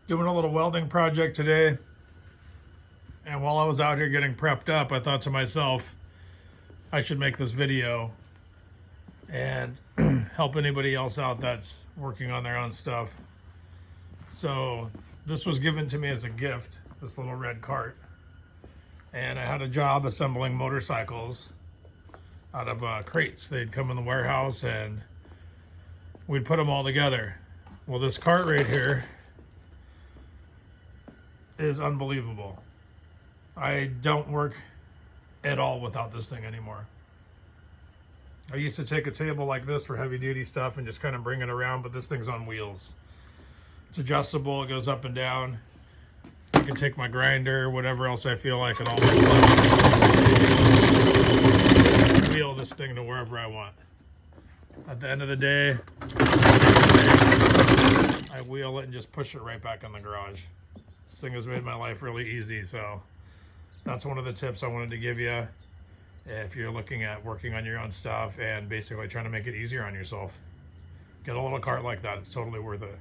Doing a little welding project today. And while I was out here getting prepped up, I thought to myself, I should make this video and help anybody else out that's working on their own stuff. So this was given to me as a gift, this little red cart. And I had a job assembling motorcycles out of crates. They'd come in the warehouse and we'd put them all together. Well, this cart right here is unbelievable. I don't work at all without this thing anymore. I used to take a table like this for heavy duty stuff and just kind of bring it around, but this thing's on wheels. It's adjustable, it goes up and down. I can take my grinder, whatever else I feel like, and all my stuff. Wheel this thing to wherever I want. At the end of the day, I wheel it and just push it right back in the garage. This thing has made my life really easy, so that's one of the tips I wanted to give you if you're looking at working on your own stuff and basically trying to make it easier on yourself. Get a little cart like that, it's totally worth it.